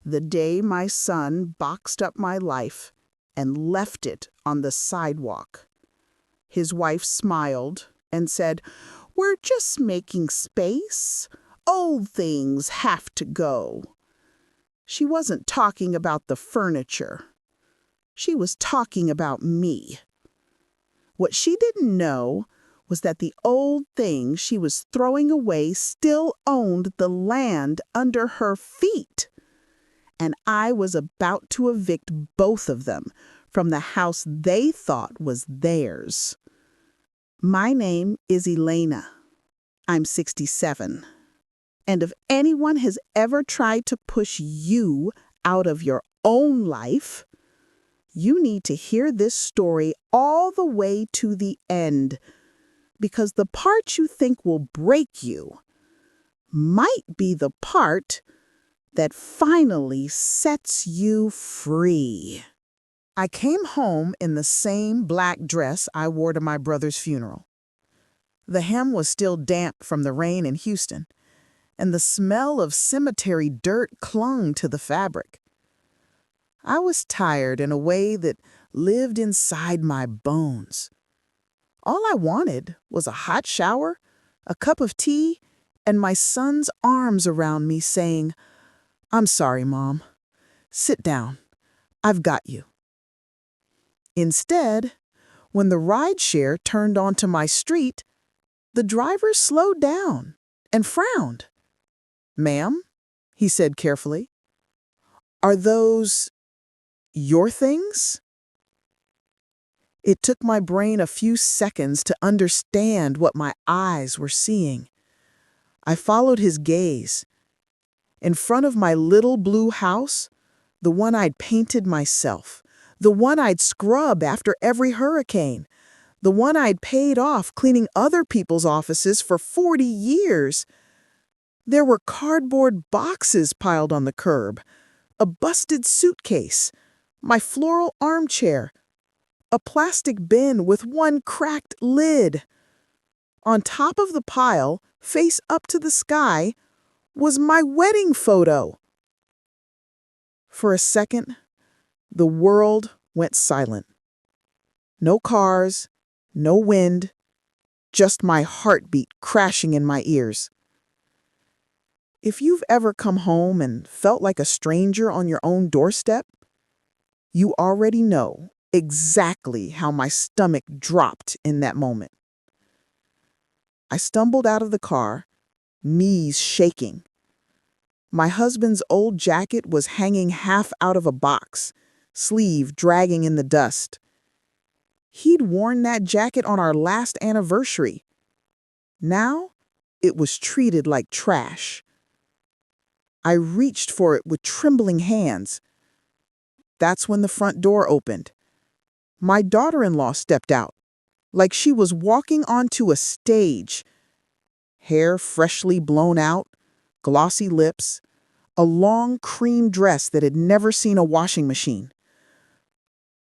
The day my son boxed up my life and left it on the sidewalk. His wife smiled and said, "We're just making space. Old things have to go." She wasn't talking about the furniture. She was talking about me. What she didn't know was that the old thing she was throwing away still owned the land under her feet. And I was about to evict both of them from the house they thought was theirs. My name is Elena. I'm 67. And if anyone has ever tried to push you out of your own life, you need to hear this story all the way to the end, because the part you think will break you might be the part that finally sets you free. I came home in the same black dress I wore to my brother's funeral. The hem was still damp from the rain in Houston, and the smell of cemetery dirt clung to the fabric. I was tired in a way that lived inside my bones. All I wanted was a hot shower, a cup of tea, and my son's arms around me saying, "I'm sorry, Mom. Sit down. I've got you." Instead, when the rideshare turned onto my street, the driver slowed down and frowned. "Ma'am," he said carefully, "are those your things?" It took my brain a few seconds to understand what my eyes were seeing. I followed his gaze. In front of my little blue house, the one I'd painted myself, the one I'd scrubbed after every hurricane, the one I'd paid off cleaning other people's offices for 40 years. There were cardboard boxes piled on the curb, a busted suitcase, my floral armchair, a plastic bin with one cracked lid. On top of the pile, face up to the sky, was my wedding photo. For a second, the world went silent. No cars, no wind, just my heartbeat crashing in my ears. If you've ever come home and felt like a stranger on your own doorstep, you already know exactly how my stomach dropped in that moment. I stumbled out of the car, knees shaking. My husband's old jacket was hanging half out of a box, sleeve dragging in the dust. He'd worn that jacket on our last anniversary. Now, it was treated like trash. I reached for it with trembling hands. That's when the front door opened. My daughter-in-law stepped out, like she was walking onto a stage. Hair freshly blown out, glossy lips, a long cream dress that had never seen a washing machine.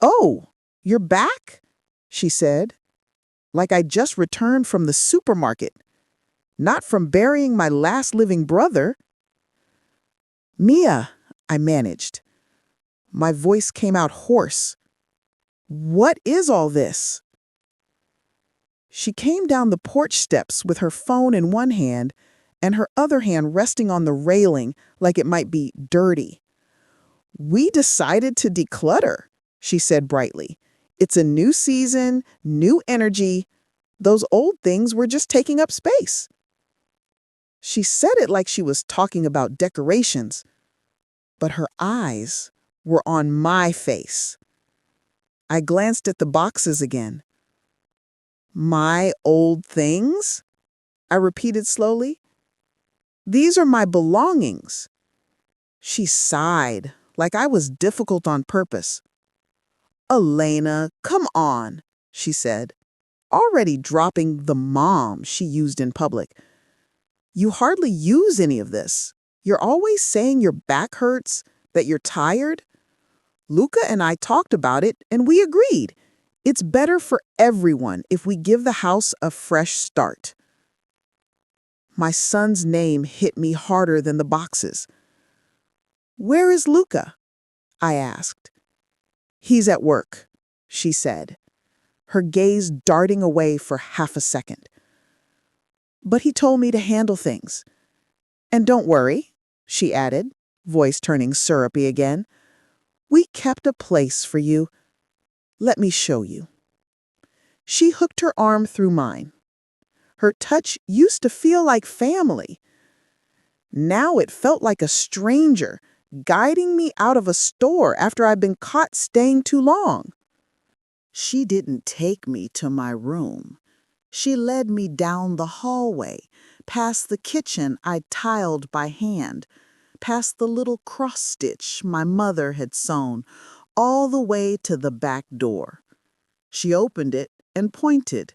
"Oh, you're back?" she said, like I'd just returned from the supermarket, not from burying my last living brother. "Mia," I managed. My voice came out hoarse. "What is all this?" She came down the porch steps with her phone in one hand and her other hand resting on the railing like it might be dirty. "We decided to declutter," she said brightly. "It's a new season, new energy. Those old things were just taking up space." She said it like she was talking about decorations, but her eyes were on my face. I glanced at the boxes again. "My old things?" I repeated slowly. "These are my belongings." She sighed, like I was difficult on purpose. "Elena, come on," she said, already dropping the mom she used in public. "You hardly use any of this. You're always saying your back hurts, that you're tired. Luca and I talked about it, and we agreed. It's better for everyone if we give the house a fresh start." My son's name hit me harder than the boxes. Where is Luca? I asked. He's at work, she said, her gaze darting away for half a second. But he told me to handle things. And don't worry, she added, voice turning syrupy again. We kept a place for you. Let me show you. She hooked her arm through mine. Her touch used to feel like family. Now it felt like a stranger guiding me out of a store after I'd been caught staying too long. She didn't take me to my room. She led me down the hallway, past the kitchen I'd tiled by hand, past the little cross-stitch my mother had sewn, all the way to the back door. She opened it and pointed.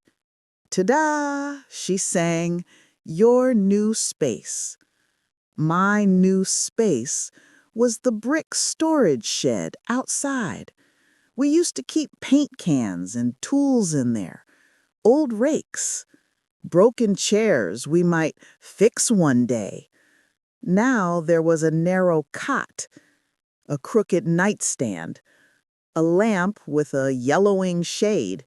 Ta-da! She sang, "Your new space." My new space was the brick storage shed outside. We used to keep paint cans and tools in there, old rakes, broken chairs we might fix one day. Now there was a narrow cot, a crooked nightstand, a lamp with a yellowing shade.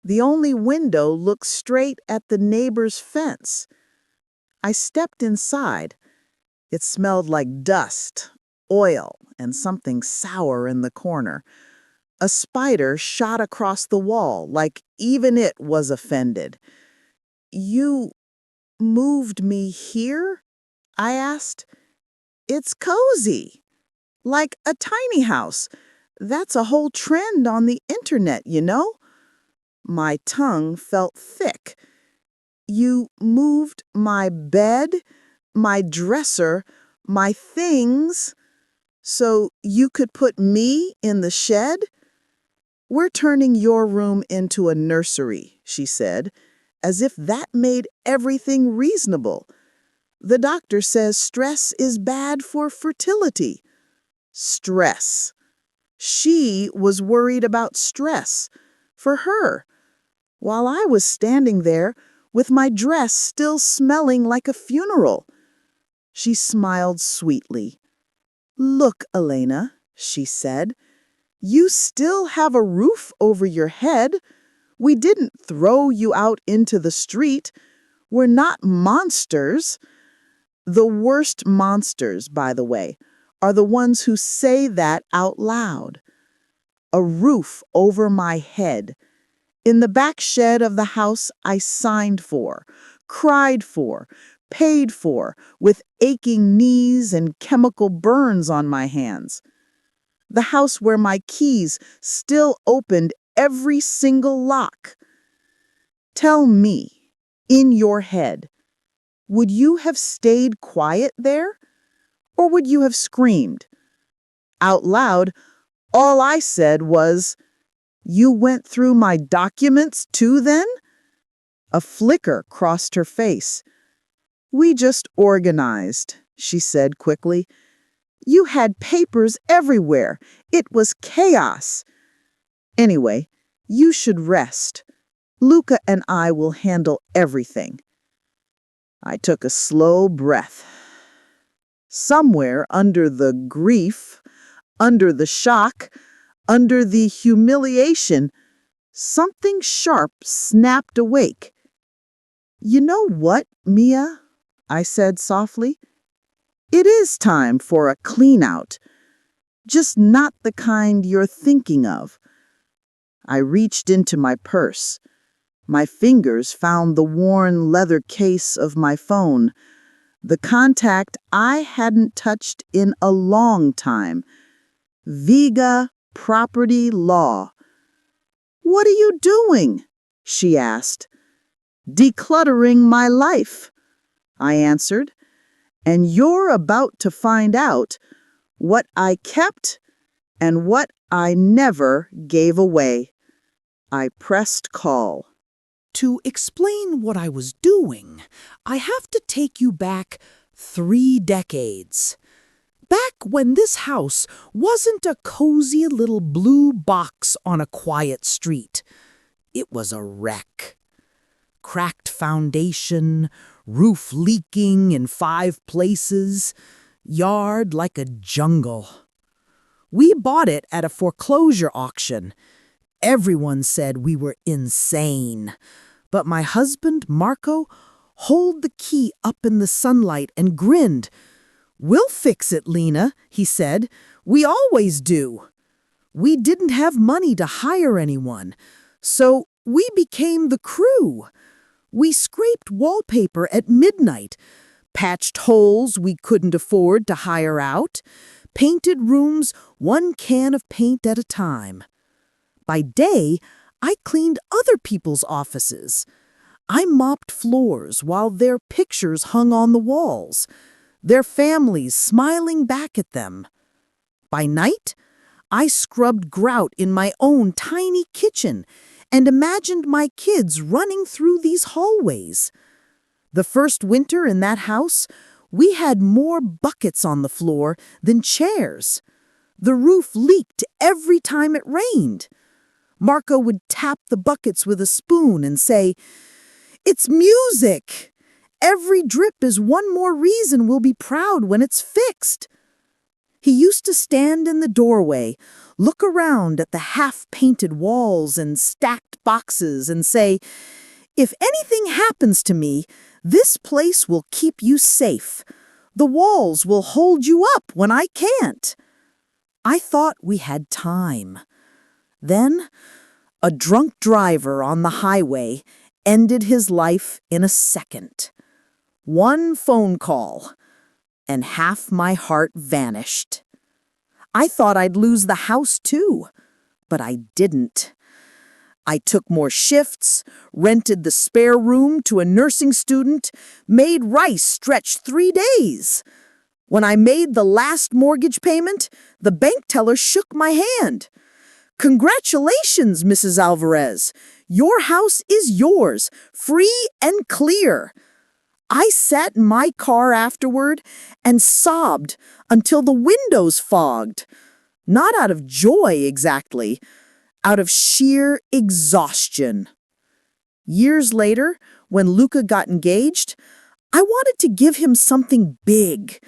The only window looked straight at the neighbor's fence. I stepped inside. It smelled like dust, oil, and something sour in the corner. A spider shot across the wall, like even it was offended. You moved me here? I asked. It's cozy, like a tiny house. That's a whole trend on the internet, you know? My tongue felt thick. You moved my bed, my dresser, my things, so you could put me in the shed? We're turning your room into a nursery, she said, as if that made everything reasonable. The doctor says stress is bad for fertility. Stress. She was worried about stress for her, while I was standing there with my dress still smelling like a funeral. She smiled sweetly. Look, Elena, she said, you still have a roof over your head. We didn't throw you out into the street. We're not monsters. The worst monsters, by the way, are the ones who say that out loud. A roof over my head. In the back shed of the house I signed for, cried for, paid for, with aching knees and chemical burns on my hands. The house where my keys still opened every single lock. Tell me, in your head, would you have stayed quiet there? Or would you have screamed? Out loud, all I said was, you went through my documents too then? A flicker crossed her face. We just organized, she said quickly. You had papers everywhere. It was chaos. Anyway, you should rest. Luca and I will handle everything. I took a slow breath. Somewhere under the grief, under the shock, under the humiliation, something sharp snapped awake. You know what, Mia? I said softly. It is time for a clean-out, just not the kind you're thinking of. I reached into my purse. My fingers found the worn leather case of my phone, the contact I hadn't touched in a long time. Vega Property Law. What are you doing? She asked. Decluttering my life, I answered. And you're about to find out what I kept and what I never gave away. I pressed call. To explain what I was doing, I have to take you back 3 decades. Back when this house wasn't a cozy little blue box on a quiet street. It was a wreck. Cracked foundation, roof leaking in 5 places, yard like a jungle. We bought it at a foreclosure auction. Everyone said we were insane. But my husband, Marco, held the key up in the sunlight and grinned. "We'll fix it, Lena," he said. "We always do." We didn't have money to hire anyone, so we became the crew. We scraped wallpaper at midnight, patched holes we couldn't afford to hire out, painted rooms one can of paint at a time. By day, I cleaned other people's offices. I mopped floors while their pictures hung on the walls, their families smiling back at them. By night, I scrubbed grout in my own tiny kitchen and imagined my kids running through these hallways. The first winter in that house, we had more buckets on the floor than chairs. The roof leaked every time it rained. Marco would tap the buckets with a spoon and say, "It's music! Every drip is one more reason we'll be proud when it's fixed." He used to stand in the doorway, look around at the half-painted walls and stacked boxes and say, "If anything happens to me, this place will keep you safe. The walls will hold you up when I can't." I thought we had time. Then, a drunk driver on the highway ended his life in a second. One phone call, and half my heart vanished. I thought I'd lose the house too, but I didn't. I took more shifts, rented the spare room to a nursing student, made rice stretch 3 days. When I made the last mortgage payment, the bank teller shook my hand. "Congratulations, Mrs. Alvarez. Your house is yours, free and clear." I sat in my car afterward and sobbed until the windows fogged. Not out of joy exactly, out of sheer exhaustion. Years later, when Luca got engaged, I wanted to give him something big,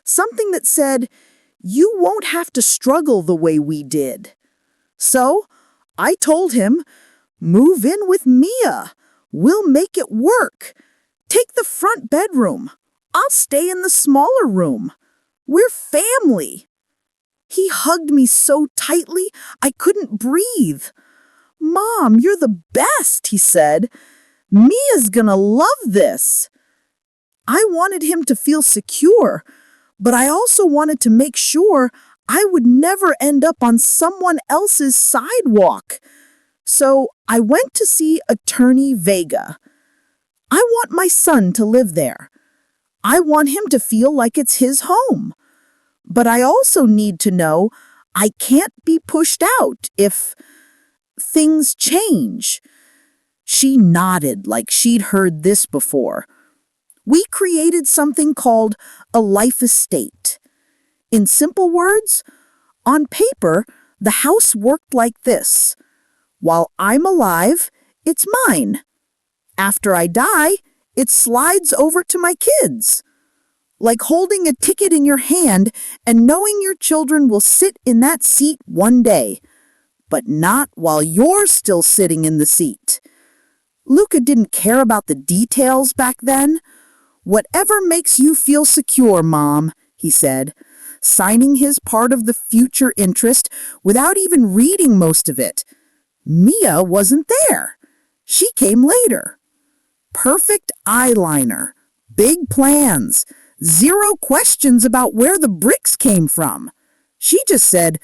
something that said, "You won't have to struggle the way we did." So I told him, "Move in with Mia. We'll make it work. Take the front bedroom. I'll stay in the smaller room. We're family." He hugged me so tightly I couldn't breathe. "Mom, you're the best," he said. "Mia's gonna love this." I wanted him to feel secure, but I also wanted to make sure I would never end up on someone else's sidewalk. So I went to see Attorney Vega. I want my son to live there. I want him to feel like it's his home. But I also need to know I can't be pushed out if things change. She nodded like she'd heard this before. We created something called a life estate. In simple words, on paper, the house worked like this. While I'm alive, it's mine. After I die, it slides over to my kids. Like holding a ticket in your hand and knowing your children will sit in that seat one day, but not while you're still sitting in the seat. Luca didn't care about the details back then. "Whatever makes you feel secure, Mom," he said, signing his part of the future interest without even reading most of it. Mia wasn't there. She came later. Perfect eyeliner, big plans, zero questions about where the bricks came from. She just said,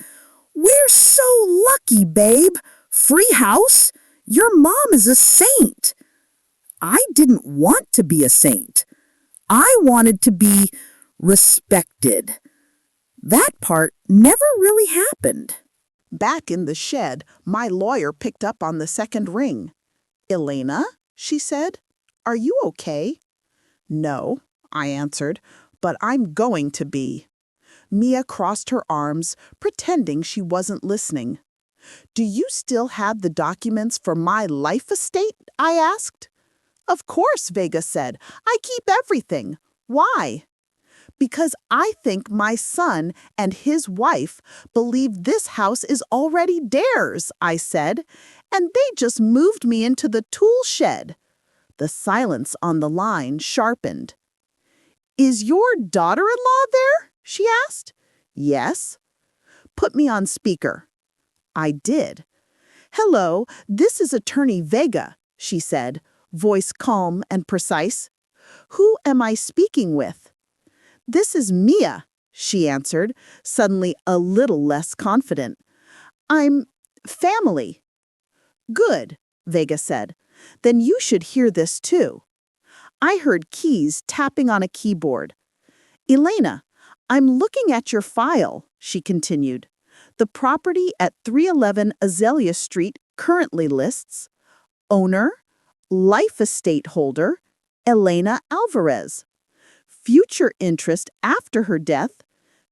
"We're so lucky, babe. Free house. Your mom is a saint." I didn't want to be a saint. I wanted to be respected. That part never really happened. Back in the shed, my lawyer picked up on the second ring. "Elena," she said, "are you okay?" "No," I answered, "but I'm going to be." Mia crossed her arms, pretending she wasn't listening. "Do you still have the documents for my life estate?" I asked. "Of course," Vega said. "I keep everything. Why?" Because I think my son and his wife believe this house is already theirs, I said, and they just moved me into the tool shed. The silence on the line sharpened. Is your daughter-in-law there? She asked. Yes. Put me on speaker. I did. Hello, this is Attorney Vega, she said, voice calm and precise. Who am I speaking with? This is Mia, she answered, suddenly a little less confident. I'm family. Good, Vega said. Then you should hear this too. I heard keys tapping on a keyboard. Elena, I'm looking at your file, she continued. The property at 311 Azalea Street currently lists owner, life estate holder, Elena Alvarez. Future interest after her death,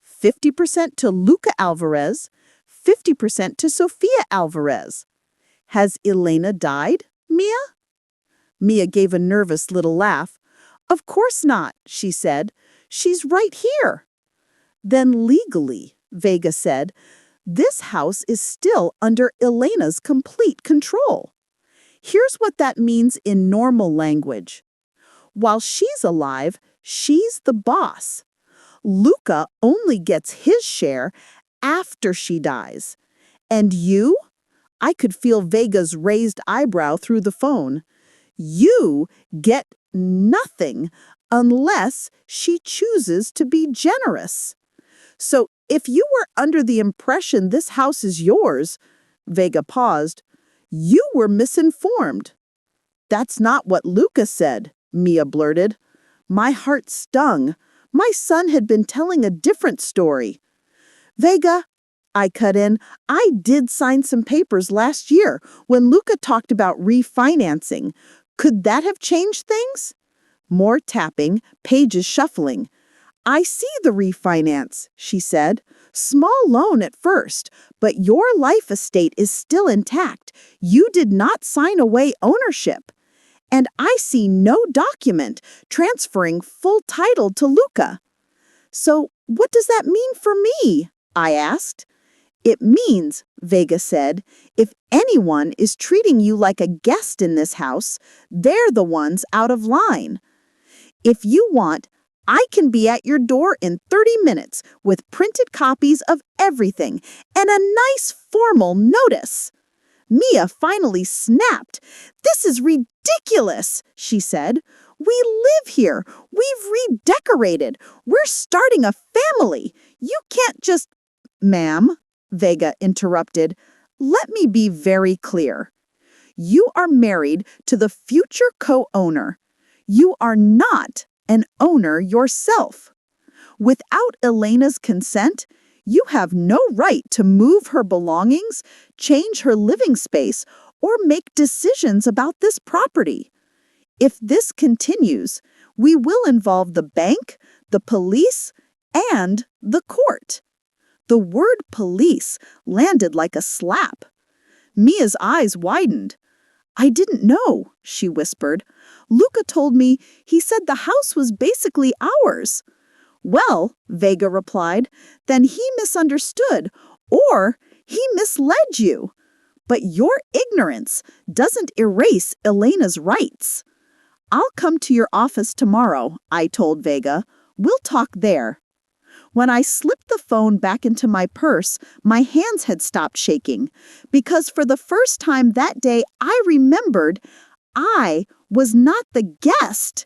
50% to Luca Alvarez, 50% to Sofia Alvarez. Has Elena died, Mia? Mia gave a nervous little laugh. Of course not, she said. She's right here. Then legally, Vega said, this house is still under Elena's complete control. Here's what that means in normal language. While she's alive, she's the boss. Luca only gets his share after she dies. And you? I could feel Vega's raised eyebrow through the phone. You get nothing unless she chooses to be generous. So if you were under the impression this house is yours, Vega paused, you were misinformed. That's not what Luca said, Mia blurted. My heart stung. My son had been telling a different story. Vega, I cut in, I did sign some papers last year when Luca talked about refinancing. Could that have changed things? More tapping, pages shuffling. I see the refinance, she said. Small loan at first, but your life estate is still intact. You did not sign away ownership. And I see no document transferring full title to Luca. So what does that mean for me? I asked. It means, Vega said, if anyone is treating you like a guest in this house, they're the ones out of line. If you want, I can be at your door in 30 minutes with printed copies of everything and a nice formal notice. Mia finally snapped. This is ridiculous, she said. We live here. We've redecorated. We're starting a family. You can't just... Ma'am, Vega interrupted. Let me be very clear. You are married to the future co-owner. You are not an owner yourself. Without Elena's consent, you have no right to move her belongings, change her living space, or make decisions about this property. If this continues, we will involve the bank, the police, and the court. The word police landed like a slap. Mia's eyes widened. I didn't know, she whispered. Luca told me he said the house was basically ours. Well, Vega replied, then he misunderstood, or he misled you. But your ignorance doesn't erase Elena's rights. I'll come to your office tomorrow, I told Vega. We'll talk there. When I slipped the phone back into my purse, my hands had stopped shaking, because for the first time that day I remembered I was not the guest.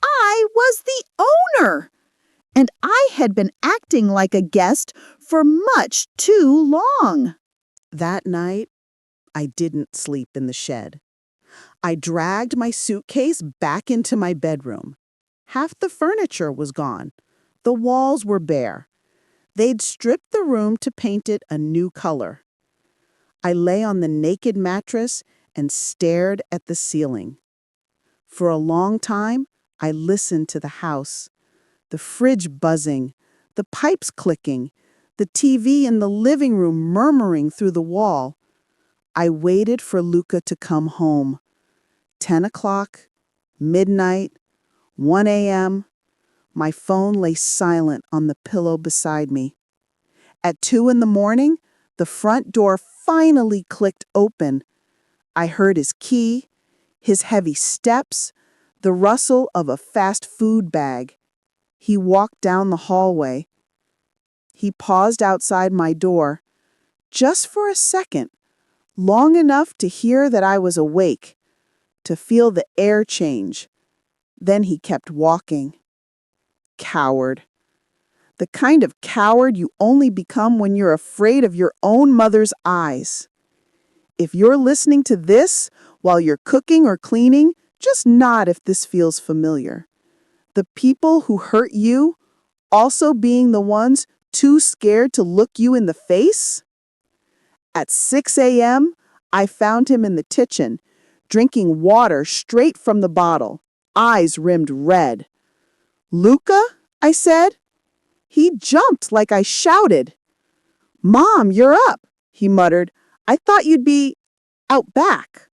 I was the owner. And I had been acting like a guest for much too long. That night, I didn't sleep in the shed. I dragged my suitcase back into my bedroom. Half the furniture was gone. The walls were bare. They'd stripped the room to paint it a new color. I lay on the naked mattress and stared at the ceiling. For a long time, I listened to the house. The fridge buzzing, the pipes clicking, the TV in the living room murmuring through the wall. I waited for Luca to come home. 10 o'clock, midnight, 1 a.m. My phone lay silent on the pillow beside me. At 2 in the morning, the front door finally clicked open. I heard his key, his heavy steps, the rustle of a fast food bag. He walked down the hallway. He paused outside my door, just for a second, long enough to hear that I was awake, to feel the air change. Then he kept walking. Coward. The kind of coward you only become when you're afraid of your own mother's eyes. If you're listening to this while you're cooking or cleaning, just nod if this feels familiar. The people who hurt you also being the ones too scared to look you in the face? At 6 a.m., I found him in the kitchen, drinking water straight from the bottle, eyes rimmed red. "Luca?" I said. He jumped like I shouted. "Mom, you're up," he muttered. "I thought you'd be out back."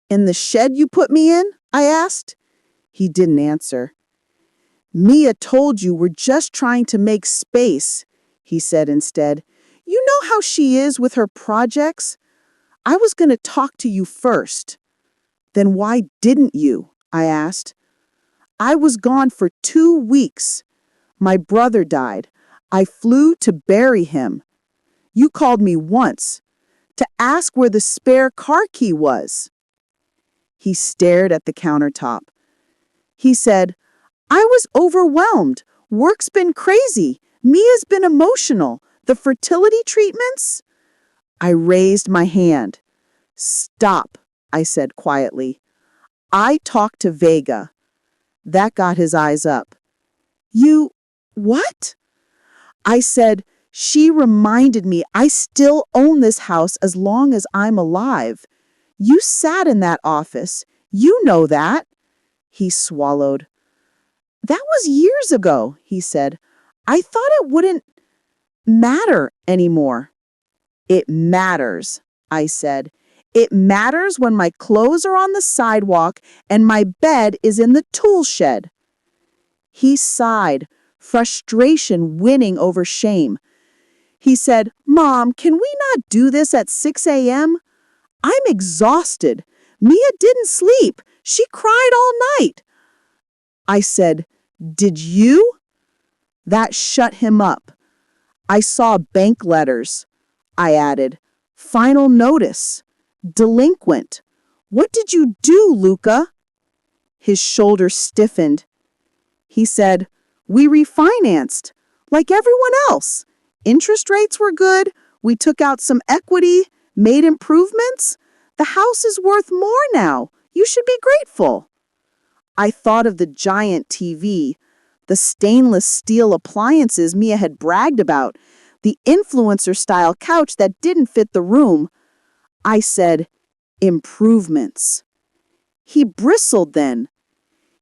"In the shed you put me in?" I asked. He didn't answer. "Mia told you we're just trying to make space," he said instead. "You know how she is with her projects? I was going to talk to you first." "Then why didn't you?" I asked. "I was gone for 2 weeks. My brother died. I flew to bury him. You called me once to ask where the spare car key was." He stared at the countertop. He said, "I was overwhelmed. Work's been crazy. Mia's been emotional. The fertility treatments?" I raised my hand. "Stop," I said quietly. "I talked to Vega." That got his eyes up. "You, what?" I said, "She reminded me I still own this house as long as I'm alive. You sat in that office. You know that." He swallowed. "That was years ago," he said. "I thought it wouldn't matter anymore." "It matters," I said. "It matters when my clothes are on the sidewalk and my bed is in the tool shed." He sighed, frustration winning over shame. He said, "Mom, can we not do this at 6 a.m.? I'm exhausted. Mia didn't sleep. She cried all night." I said, "Did you?" That shut him up. I saw bank letters. I added, "Final notice. Delinquent. What did you do, Luca?" His shoulders stiffened. He said, "We refinanced, like everyone else. Interest rates were good. We took out some equity, made improvements. The house is worth more now. You should be grateful." I thought of the giant TV, the stainless steel appliances Mia had bragged about, the influencer-style couch that didn't fit the room. I said, "Improvements." He bristled then.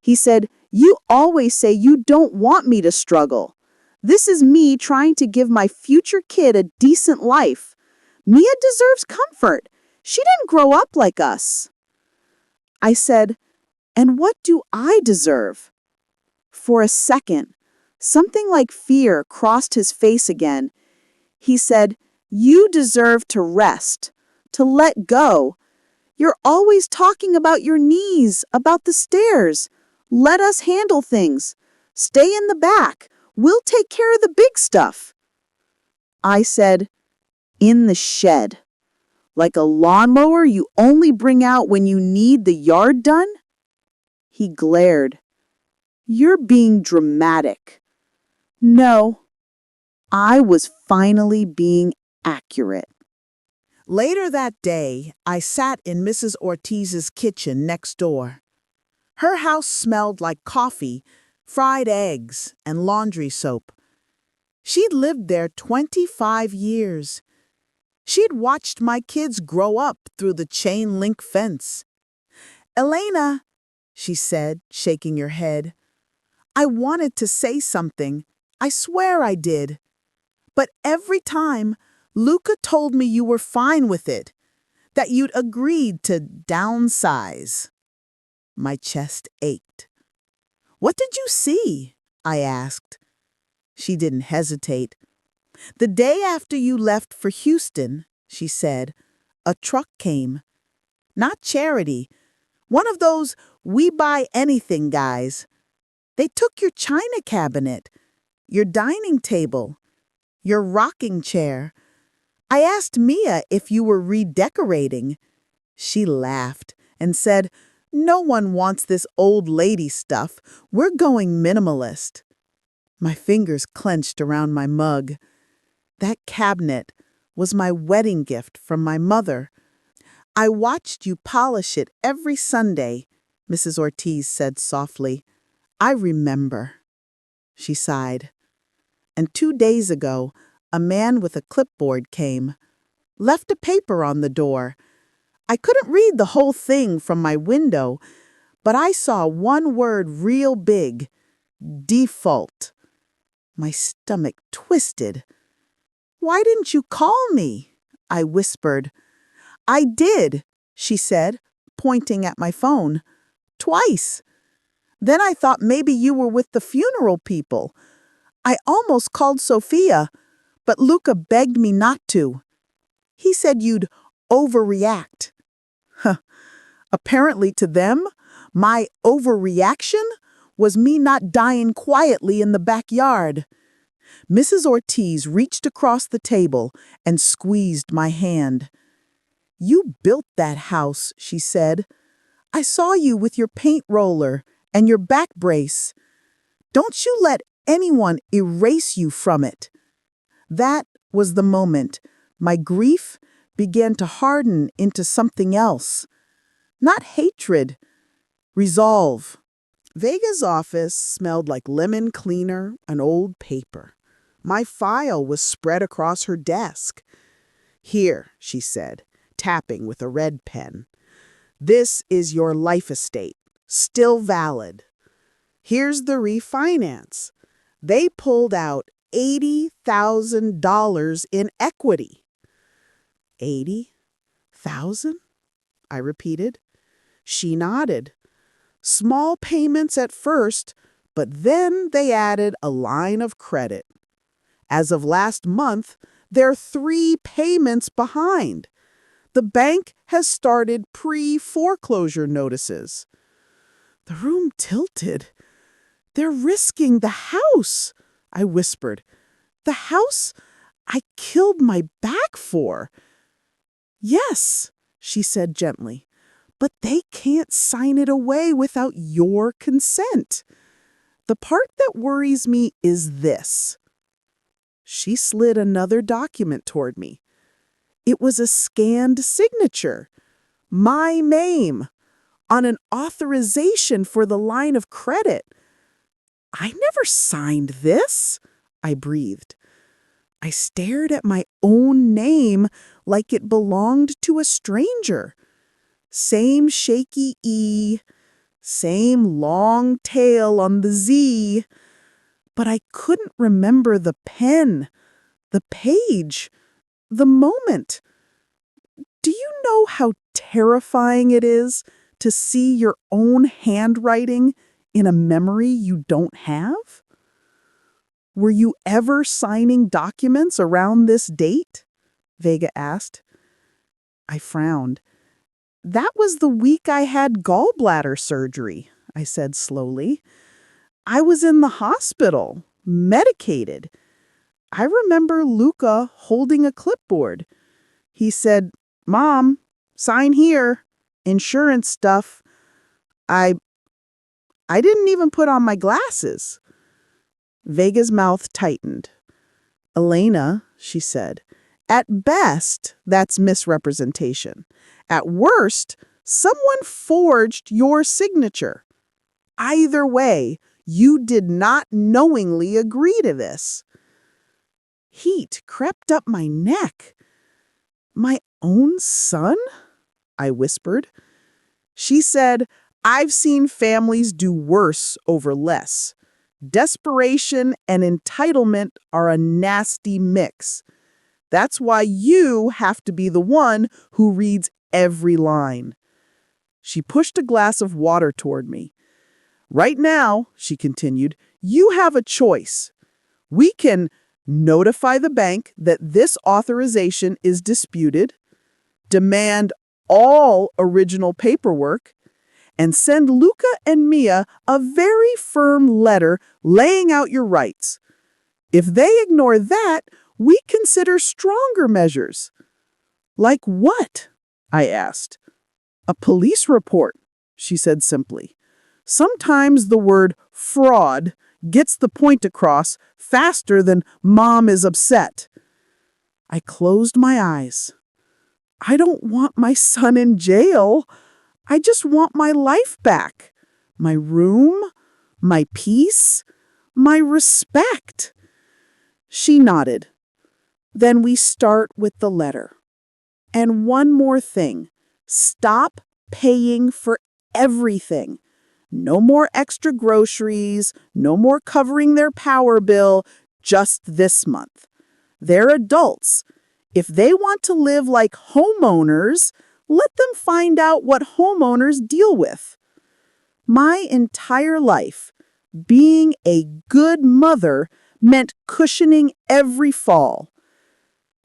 He said, "You always say you don't want me to struggle. This is me trying to give my future kid a decent life. Mia deserves comfort. She didn't grow up like us." I said, "And what do I deserve?" For a second, something like fear crossed his face again. He said, "You deserve to rest, to let go. You're always talking about your knees, about the stairs. Let us handle things. Stay in the back. We'll take care of the big stuff." I said, "In the shed. Like a lawnmower you only bring out when you need the yard done?" He glared. "You're being dramatic." No, I was finally being accurate. Later that day, I sat in Mrs. Ortiz's kitchen next door. Her house smelled like coffee, fried eggs, and laundry soap. She'd lived there 25 years. She'd watched my kids grow up through the chain link fence. "Elena," she said, shaking her head, "I wanted to say something. I swear I did. But every time, Luca told me you were fine with it, that you'd agreed to downsize." My chest ached. "What did you see?" I asked. She didn't hesitate. The day after you left for Houston, she said, a truck came. Not charity. One of those we buy anything guys. They took your china cabinet, your dining table, your rocking chair. I asked Mia if you were redecorating. She laughed and said, no one wants this old lady stuff. We're going minimalist. My fingers clenched around my mug. That cabinet was my wedding gift from my mother. I watched you polish it every Sunday, Mrs. Ortiz said softly. I remember. She sighed. And 2 days ago, a man with a clipboard came, left a paper on the door. I couldn't read the whole thing from my window, but I saw one word real big, default. My stomach twisted. Why didn't you call me? I whispered. I did, she said, pointing at my phone. Twice. Then I thought maybe you were with the funeral people. I almost called Sophia, but Luca begged me not to. He said you'd overreact. Huh. Apparently to them, my overreaction was me not dying quietly in the backyard. Mrs. Ortiz reached across the table and squeezed my hand. You built that house, she said. I saw you with your paint roller and your back brace. Don't you let anyone erase you from it. That was the moment my grief began to harden into something else. Not hatred, resolve. Vega's office smelled like lemon cleaner and old paper. My file was spread across her desk. Here, she said, tapping with a red pen. This is your life estate, still valid. Here's the refinance. They pulled out $80,000 in equity. 80,000? I repeated. She nodded. Small payments at first, but then they added a line of credit. As of last month, they're 3 payments behind. The bank has started pre-foreclosure notices. The room tilted. They're risking the house, I whispered. The house I killed my back for. Yes, she said gently, but they can't sign it away without your consent. The part that worries me is this. She slid another document toward me. It was a scanned signature. My name on an authorization for the line of credit. I never signed this, I breathed. I stared at my own name like it belonged to a stranger. Same shaky E, same long tail on the Z, but I couldn't remember the pen, the page, the moment. Do you know how terrifying it is to see your own handwriting in a memory you don't have? Were you ever signing documents around this date? Vega asked. I frowned. That was the week I had gallbladder surgery, I said slowly. I was in the hospital, medicated. I remember Luca holding a clipboard. He said, Mom, sign here, insurance stuff. I didn't even put on my glasses. Vega's mouth tightened. Elena, she said, at best, that's misrepresentation. At worst, someone forged your signature. Either way, you did not knowingly agree to this. Heat crept up my neck. My own son? I whispered. She said, I've seen families do worse over less. Desperation and entitlement are a nasty mix. That's why you have to be the one who reads every line. She pushed a glass of water toward me. Right now, she continued, You have a choice. We can notify the bank that this authorization is disputed, demand all original paperwork, and send Luca and Mia a very firm letter laying out your rights. If they ignore that, we consider stronger measures. Like what? I asked. A police report, she said simply. Sometimes the word fraud gets the point across faster than mom is upset. I closed my eyes. I don't want my son in jail. I just want my life back. My room, my peace, my respect. She nodded. Then we start with the letter. And one more thing. Stop paying for everything. No more extra groceries, no more covering their power bill, just this month. They're adults. If they want to live like homeowners, let them find out what homeowners deal with. My entire life, being a good mother meant cushioning every fall.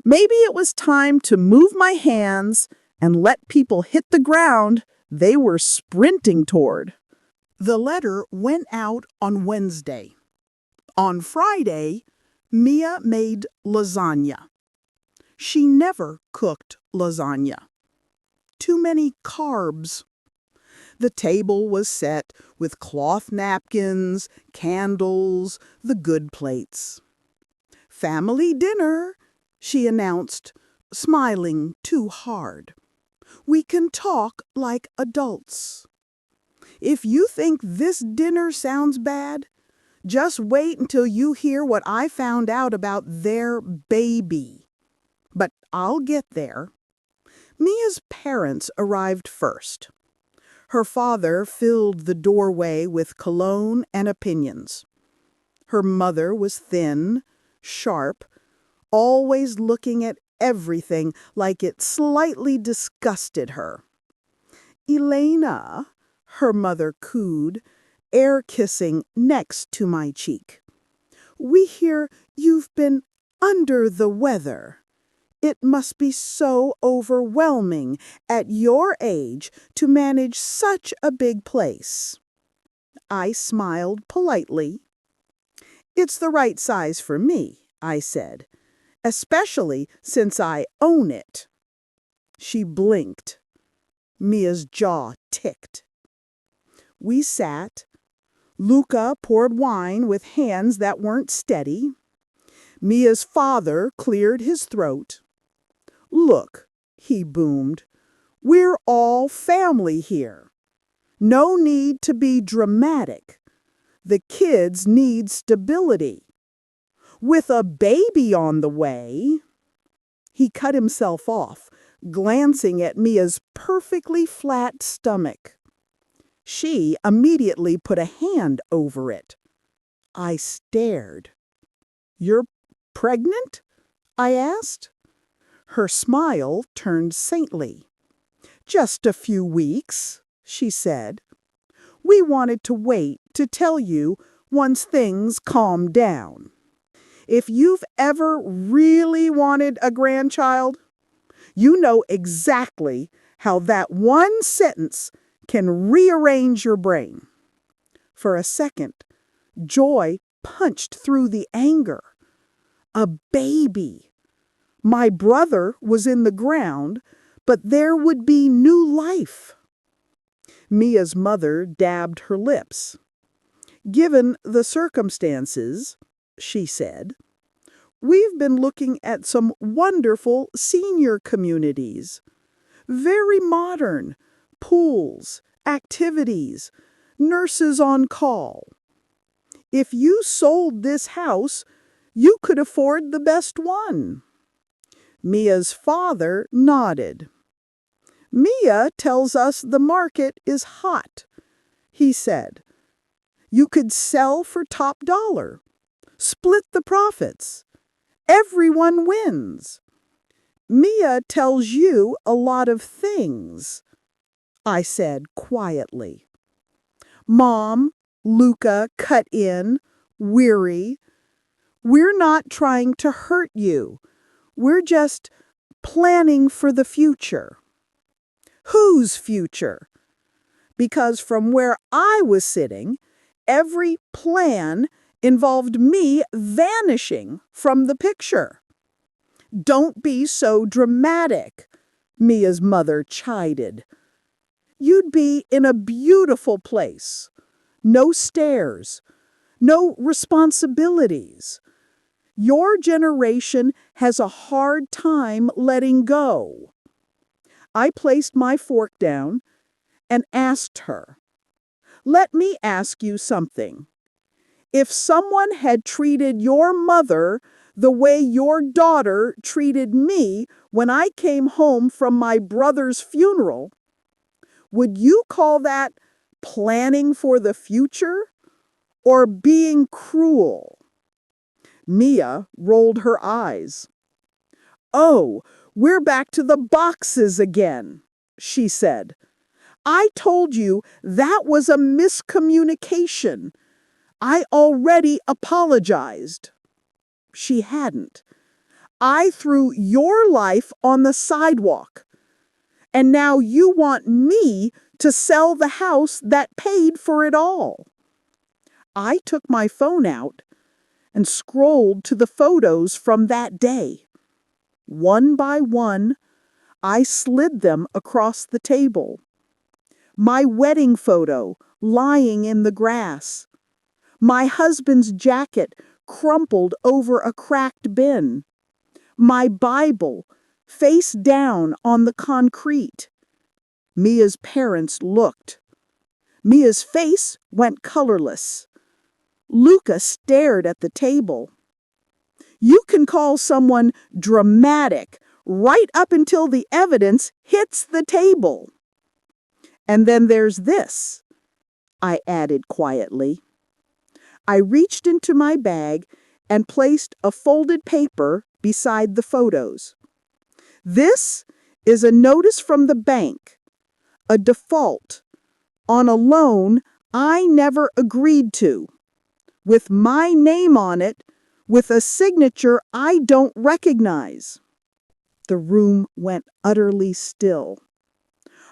Maybe it was time to move my hands and let people hit the ground they were sprinting toward. The letter went out on Wednesday. On Friday, Mia made lasagna. She never cooked lasagna. Too many carbs. The table was set with cloth napkins, candles, the good plates. "Family dinner," she announced, smiling too hard. "We can talk like adults. If you think this dinner sounds bad, just wait until you hear what I found out about their baby. But I'll get there." Mia's parents arrived first. Her father filled the doorway with cologne and opinions. Her mother was thin, sharp, always looking at everything like it slightly disgusted her. "Elena," her mother cooed, air-kissing next to my cheek. "We hear you've been under the weather. It must be so overwhelming at your age to manage such a big place." I smiled politely. "It's the right size for me," I said, "especially since I own it." She blinked. Mia's jaw ticked. We sat. Luca poured wine with hands that weren't steady. Mia's father cleared his throat. "Look," he boomed, "we're all family here. No need to be dramatic. The kids need stability. With a baby on the way—" He cut himself off, glancing at Mia's perfectly flat stomach. She immediately put a hand over it. I stared. "You're pregnant?" I asked. Her smile turned saintly. "Just a few weeks," she said. "We wanted to wait to tell you once things calmed down. If you've ever really wanted a grandchild, you know exactly how that one sentence can rearrange your brain." For a second, joy punched through the anger. A baby. My brother was in the ground, but there would be new life. Mia's mother dabbed her lips. "Given the circumstances," she said, "we've been looking at some wonderful senior communities. Very modern. Pools, activities, nurses on call. If you sold this house, you could afford the best one." Mia's father nodded. "Mia tells us the market is hot," he said. "You could sell for top dollar. Split the profits. Everyone wins. Mia tells you a lot of things," I said quietly. Mom, Luca cut in, weary. We're not trying to hurt you. We're just planning for the future. Whose future? Because from where I was sitting, every plan involved me vanishing from the picture. Don't be so dramatic, Mia's mother chided. You'd be in a beautiful place. No stairs, no responsibilities. Your generation has a hard time letting go. I placed my fork down and asked her, "Let me ask you something. If someone had treated your mother the way your daughter treated me when I came home from my brother's funeral, would you call that planning for the future or being cruel?" Mia rolled her eyes. "Oh, we're back to the boxes again," she said. "I told you that was a miscommunication. I already apologized." She hadn't. "I threw your life on the sidewalk, and now you want me to sell the house that paid for it all." I took my phone out and scrolled to the photos from that day. One by one, I slid them across the table. My wedding photo lying in the grass. My husband's jacket crumpled over a cracked bin. My Bible face down on the concrete. Mia's parents looked. Mia's face went colorless. Luca stared at the table. You can call someone dramatic right up until the evidence hits the table. And then there's this, I added quietly. I reached into my bag and placed a folded paper beside the photos. This is a notice from the bank, a default, on a loan I never agreed to, with my name on it, with a signature I don't recognize. The room went utterly still.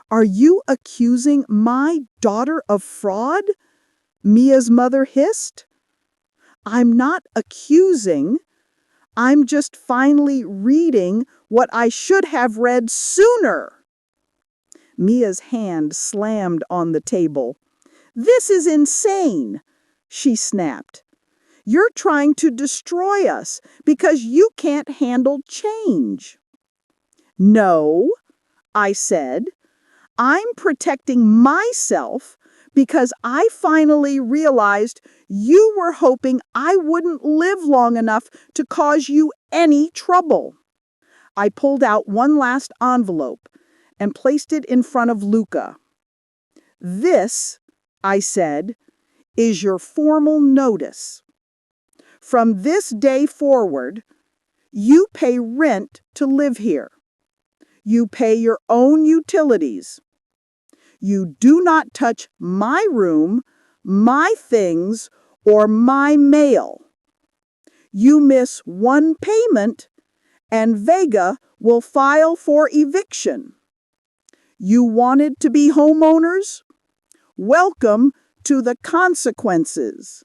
Are you accusing my daughter of fraud? Mia's mother hissed. I'm not accusing. I'm just finally reading what I should have read sooner. Mia's hand slammed on the table. This is insane, she snapped. You're trying to destroy us because you can't handle change. No, I said. I'm protecting myself because I finally realized you were hoping I wouldn't live long enough to cause you any trouble. I pulled out one last envelope and placed it in front of Luca. This, I said, is your formal notice. From this day forward, you pay rent to live here. You pay your own utilities. You do not touch my room, my things, or my mail. You miss one payment, and Vega will file for eviction. You wanted to be homeowners? Welcome to the consequences.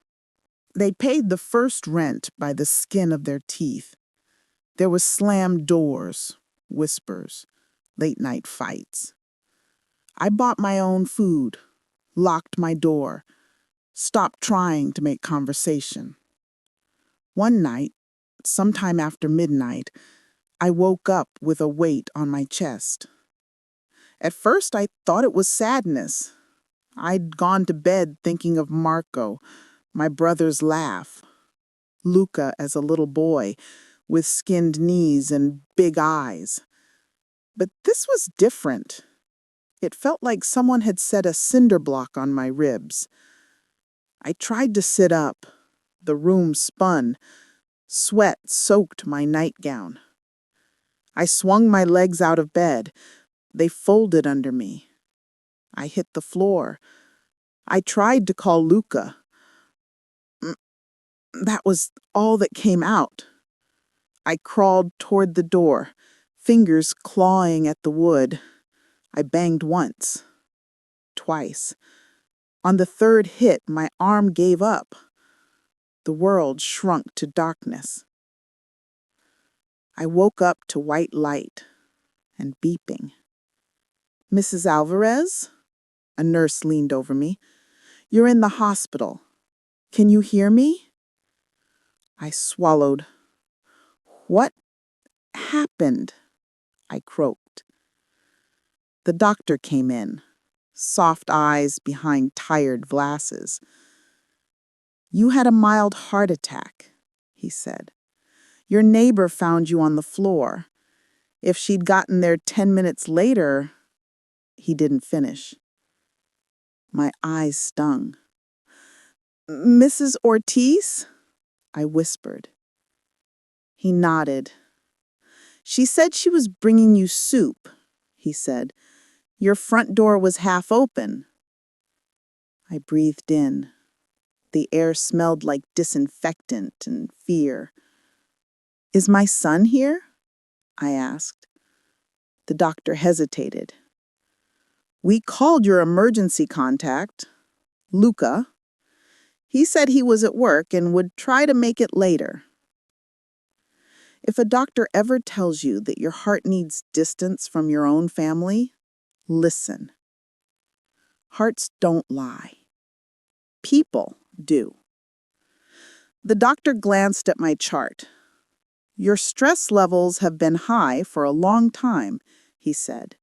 They paid the first rent by the skin of their teeth. There was slammed doors, whispers, late-night fights. I bought my own food, locked my door, stopped trying to make conversation. One night, sometime after midnight, I woke up with a weight on my chest. At first, I thought it was sadness. I'd gone to bed thinking of Marco, my brother's laugh, Luca as a little boy, with skinned knees and big eyes. But this was different. It felt like someone had set a cinder block on my ribs. I tried to sit up. The room spun. Sweat soaked my nightgown. I swung my legs out of bed. They folded under me. I hit the floor. I tried to call Luca. That was all that came out. I crawled toward the door, fingers clawing at the wood. I banged once, twice. On the third hit, my arm gave up. The world shrunk to darkness. I woke up to white light and beeping. "Mrs. Alvarez?" A nurse leaned over me. "You're in the hospital. Can you hear me?" I swallowed. "What happened?" I croaked. The doctor came in, soft eyes behind tired glasses. "You had a mild heart attack," he said. "Your neighbor found you on the floor. If she'd gotten there 10 minutes later—" He didn't finish. My eyes stung. "Mrs. Ortiz?" I whispered. He nodded. "She said she was bringing you soup," he said. "Your front door was half open." I breathed in. The air smelled like disinfectant and fear. "Is my son here?" I asked. The doctor hesitated. "We called your emergency contact, Luca. He said he was at work and would try to make it later." If a doctor ever tells you that your heart needs distance from your own family, listen. Hearts don't lie. People do. The doctor glanced at my chart. "Your stress levels have been high for a long time," he said.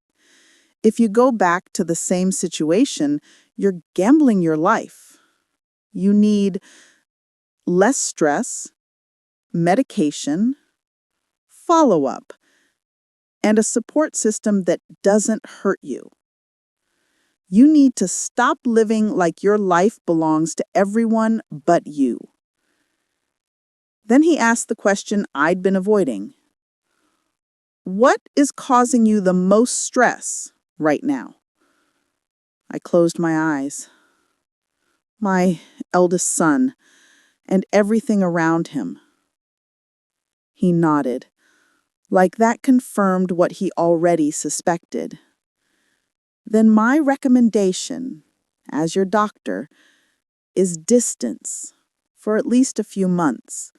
"If you go back to the same situation, you're gambling your life. You need less stress, medication, follow-up, and a support system that doesn't hurt you. You need to stop living like your life belongs to everyone but you." Then he asked the question I'd been avoiding. "What is causing you the most stress right now?" I closed my eyes. "My eldest son and everything around him." He nodded, like that confirmed what he already suspected. "Then my recommendation, as your doctor, is distance for at least a few months.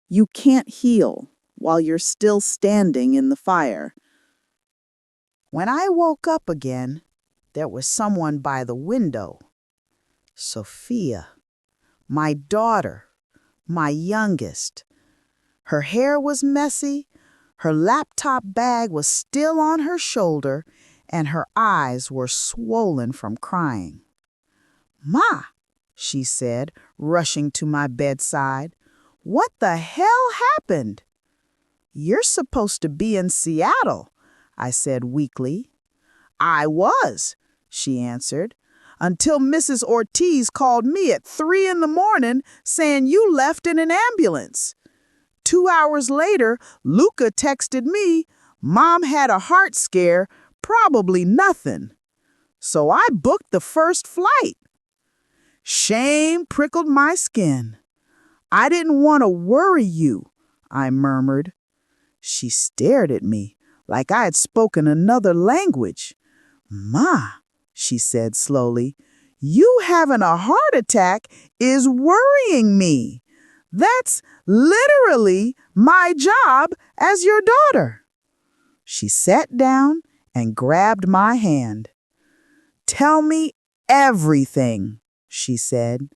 You can't heal while you're still standing in the fire." When I woke up again, there was someone by the window. Sophia, my daughter, my youngest. Her hair was messy, her laptop bag was still on her shoulder, and her eyes were swollen from crying. "Ma," she said, rushing to my bedside, "what the hell happened?" "You're supposed to be in Seattle," I said weakly. "I was," she answered, "until Mrs. Ortiz called me at 3 in the morning saying you left in an ambulance. 2 hours later, Luca texted me, Mom had a heart scare, probably nothing. So I booked the first flight." Shame prickled my skin. "I didn't want to worry you," I murmured. She stared at me like I had spoken another language. "Ma," she said slowly, "you having a heart attack is worrying me. That's literally my job as your daughter." She sat down and grabbed my hand. "Tell me everything," she said,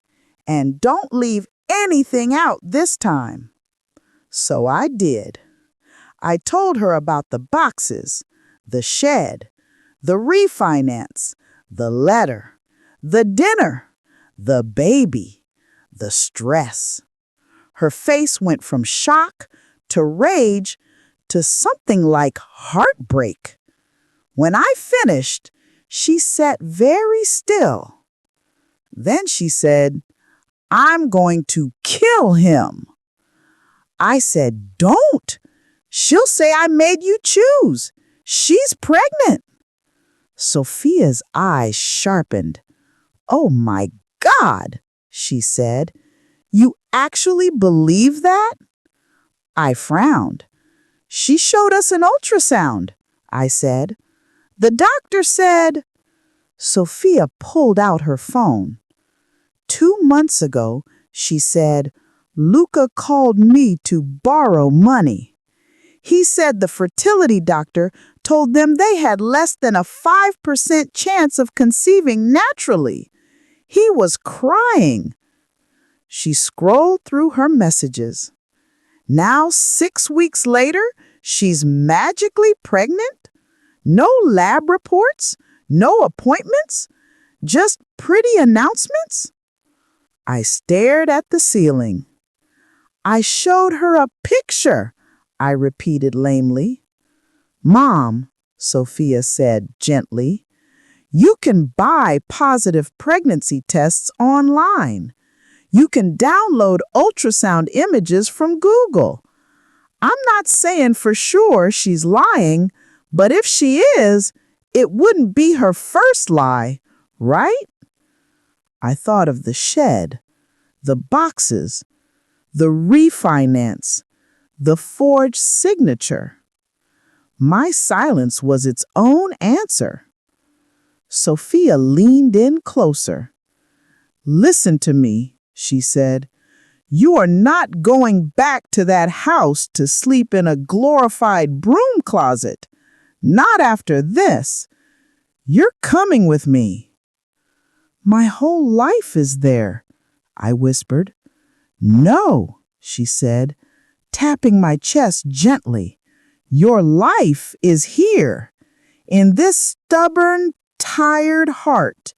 "and don't leave anything out this time." So I did. I told her about the boxes, the shed, the refinance, the letter, the dinner, the baby, the stress. Her face went from shock to rage to something like heartbreak. When I finished, she sat very still. Then she said, "I'm going to kill him." I said, "Don't. She'll say I made you choose. She's pregnant." Sophia's eyes sharpened. "Oh my God," she said. You actually believe that? I frowned. She showed us an ultrasound, I said. The doctor said. Sophia pulled out her phone. 2 months ago, she said, Luca called me to borrow money. He said the fertility doctor told them they had less than a 5% chance of conceiving naturally. He was crying. She scrolled through her messages. Now, 6 weeks later, she's magically pregnant? No lab reports? No appointments? Just pretty announcements? I stared at the ceiling. I showed her a picture, I repeated lamely. Mom, Sophia said gently, you can buy positive pregnancy tests online. You can download ultrasound images from Google. I'm not saying for sure she's lying, but if she is, it wouldn't be her first lie, right? I thought of the shed, the boxes, the refinance, the forged signature. My silence was its own answer. Sophia leaned in closer. Listen to me, she said. You are not going back to that house to sleep in a glorified broom closet. Not after this. You're coming with me. My whole life is there, I whispered. No, she said, tapping my chest gently. Your life is here, in this stubborn, tired heart,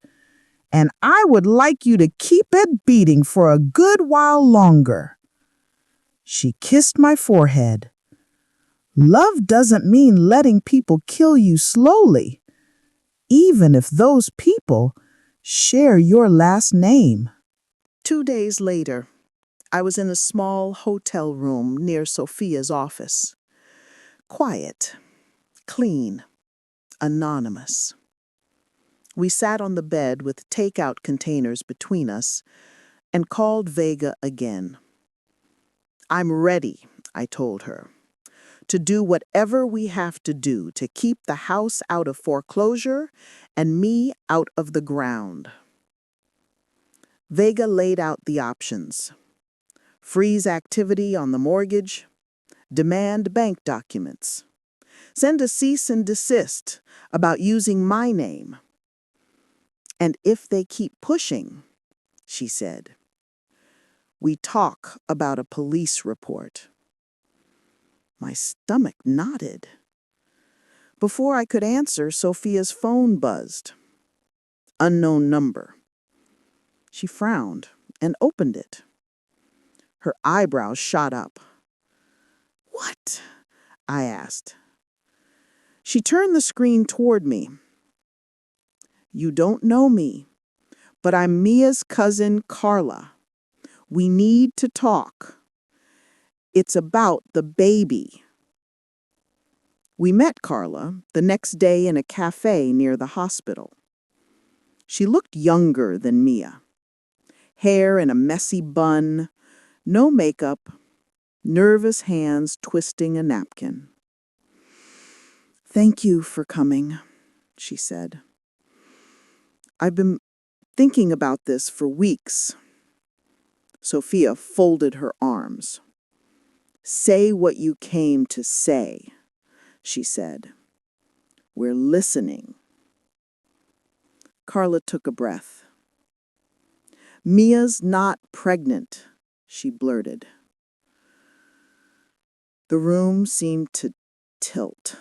and I would like you to keep it beating for a good while longer. She kissed my forehead. Love doesn't mean letting people kill you slowly, even if those people share your last name. 2 days later, I was in a small hotel room near Sophia's office. Quiet, clean, anonymous. We sat on the bed with takeout containers between us and called Vega again. I'm ready, I told her, to do whatever we have to do to keep the house out of foreclosure and me out of the ground. Vega laid out the options. Freeze activity on the mortgage, demand bank documents, send a cease and desist about using my name. And if they keep pushing, she said, we talk about a police report. My stomach knotted. Before I could answer, Sophia's phone buzzed. Unknown number. She frowned and opened it. Her eyebrows shot up. What? I asked. She turned the screen toward me. You don't know me, but I'm Mia's cousin Carla. We need to talk. It's about the baby. We met Carla the next day in a cafe near the hospital. She looked younger than Mia. Hair in a messy bun, no makeup, nervous hands twisting a napkin. Thank you for coming, she said. I've been thinking about this for weeks. Sophia folded her arms. Say what you came to say, she said. We're listening. Carla took a breath. Mia's not pregnant, she blurted. The room seemed to tilt.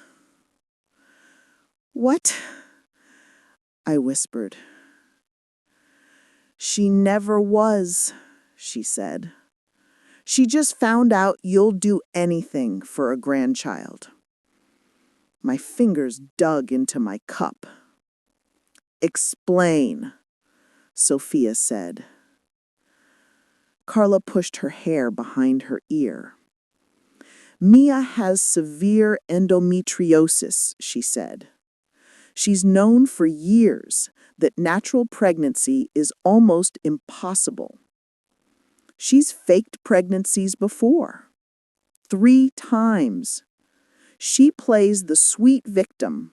What? I whispered. She never was, she said. She just found out you'll do anything for a grandchild. My fingers dug into my cup. Explain, Sophia said. Carla pushed her hair behind her ear. Mia has severe endometriosis, she said. She's known for years that natural pregnancy is almost impossible. She's faked pregnancies before. 3 times. She plays the sweet victim,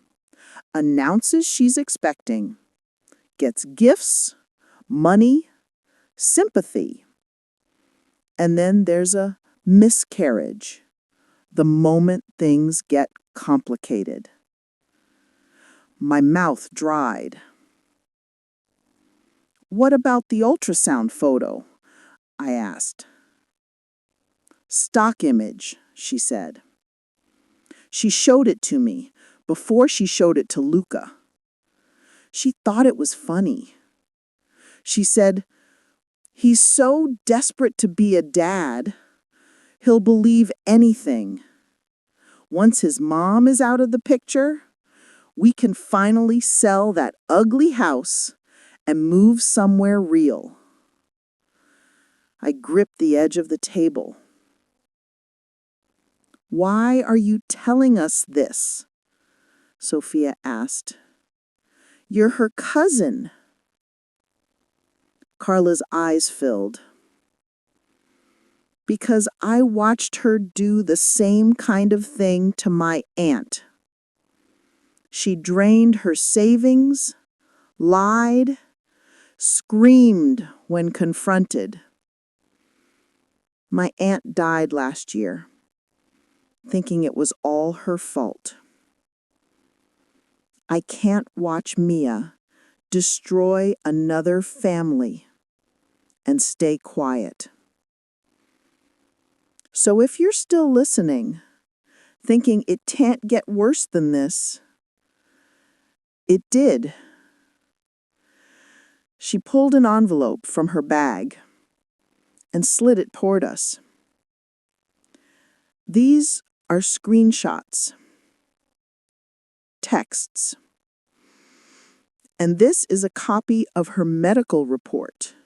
announces she's expecting, gets gifts, money, sympathy. And then there's a miscarriage, the moment things get complicated. My mouth dried. "What about the ultrasound photo?" I asked. "Stock image," she said. She showed it to me before she showed it to Luca. She thought it was funny. She said, "He's so desperate to be a dad, he'll believe anything. Once his mom is out of the picture, we can finally sell that ugly house and move somewhere real." I gripped the edge of the table. "Why are you telling us this?" Sophia asked. "You're her cousin." Carla's eyes filled. "Because I watched her do the same kind of thing to my aunt. She drained her savings, lied, screamed when confronted. My aunt died last year, thinking it was all her fault. I can't watch Mia destroy another family and stay quiet. So if you're still listening, thinking it can't get worse than this, it did." She pulled an envelope from her bag and slid it toward us. "These are screenshots, texts, and this is a copy of her medical report.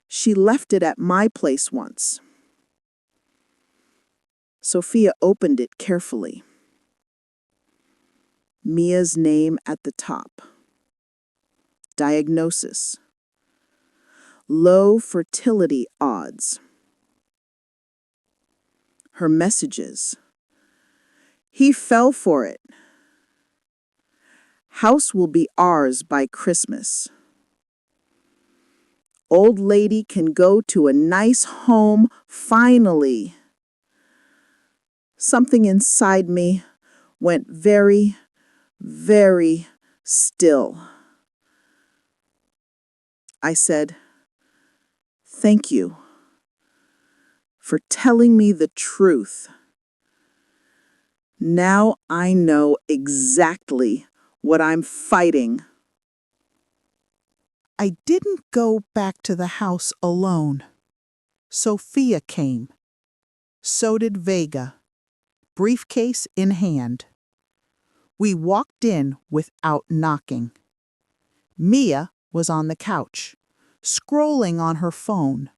She left it at my place once." Sophia opened it carefully. Mia's name at the top. Diagnosis: low fertility odds. Her messages: "He fell for it. House will be ours by Christmas. Old lady can go to a nice home finally." Something inside me went very, very still. I said, "Thank you for telling me the truth. Now I know exactly what I'm fighting." I didn't go back to the house alone. Sophia came. So did Vega, briefcase in hand. We walked in without knocking. Mia was on the couch, scrolling on her phone,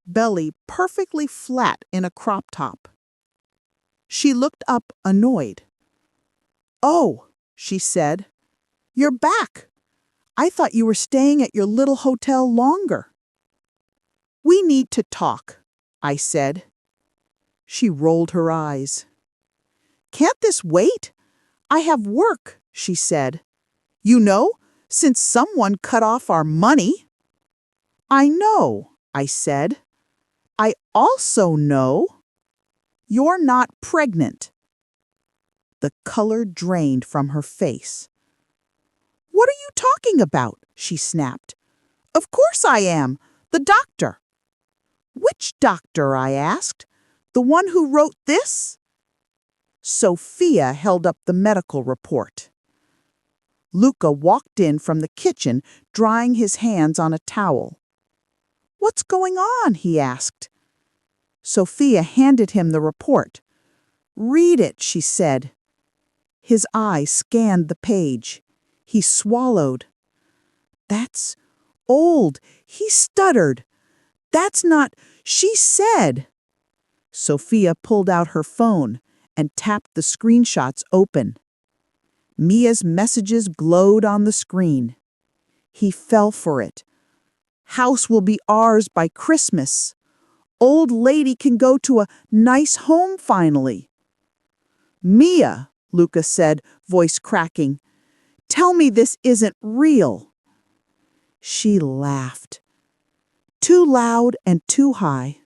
belly perfectly flat in a crop top. She looked up annoyed. "Oh," she said, "you're back. I thought you were staying at your little hotel longer." "We need to talk," I said. She rolled her eyes. "Can't this wait? I have work," she said. "You know, since someone cut off our money." "I know," I said. "I also know you're not pregnant." The color drained from her face. "What are you talking about?" she snapped. "Of course I am. The doctor." "Which doctor?" I asked. "The one who wrote this?" Sophia held up the medical report. Luca walked in from the kitchen, drying his hands on a towel. "What's going on?" he asked. Sophia handed him the report. "Read it," she said. His eye scanned the page. He swallowed. "That's old," he stuttered. "That's not, she said." Sophia pulled out her phone and tapped the screenshots open. Mia's messages glowed on the screen. He fell for it. "House will be ours by Christmas. old lady can go to a nice home finally." "Mia," Luca said, voice cracking, "tell me this isn't real." She laughed. Too loud and too high.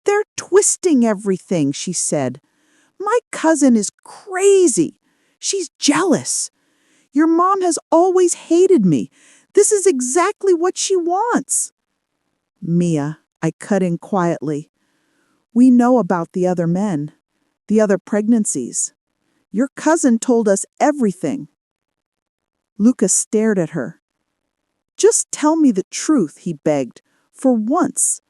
"They're twisting everything," she said. "My cousin is crazy. She's jealous. Your mom has always hated me. This is exactly what she wants." "Mia," I cut in quietly, "we know about the other men, the other pregnancies. Your cousin told us everything." Lucas stared at her. "Just tell me the truth," he begged, "for once.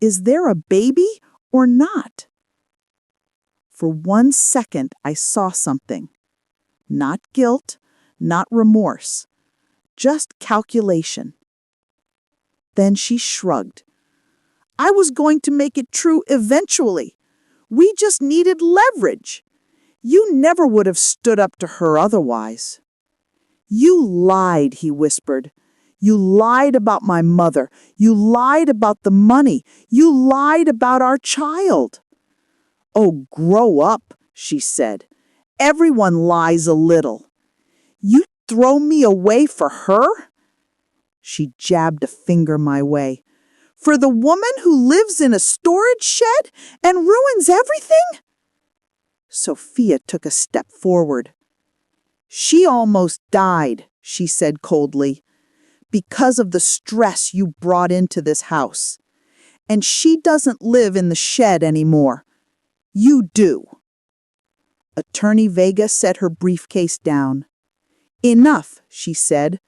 Is there a baby or not?" For 1 second, I saw something. Not guilt, not remorse, just calculation. Then she shrugged. "I was going to make it true eventually. We just needed leverage. You never would have stood up to her otherwise." "You lied," he whispered. "You lied about my mother. You lied about the money. You lied about our child." "Oh, grow up," she said. "Everyone lies a little. You throw me away for her?" She jabbed a finger my way. "For the woman who lives in a storage shed and ruins everything?" Sophia took a step forward. "She almost died," she said coldly, "because of the stress you brought into this house. And she doesn't live in the shed anymore. You do." Attorney Vega set her briefcase down. "Enough," she said.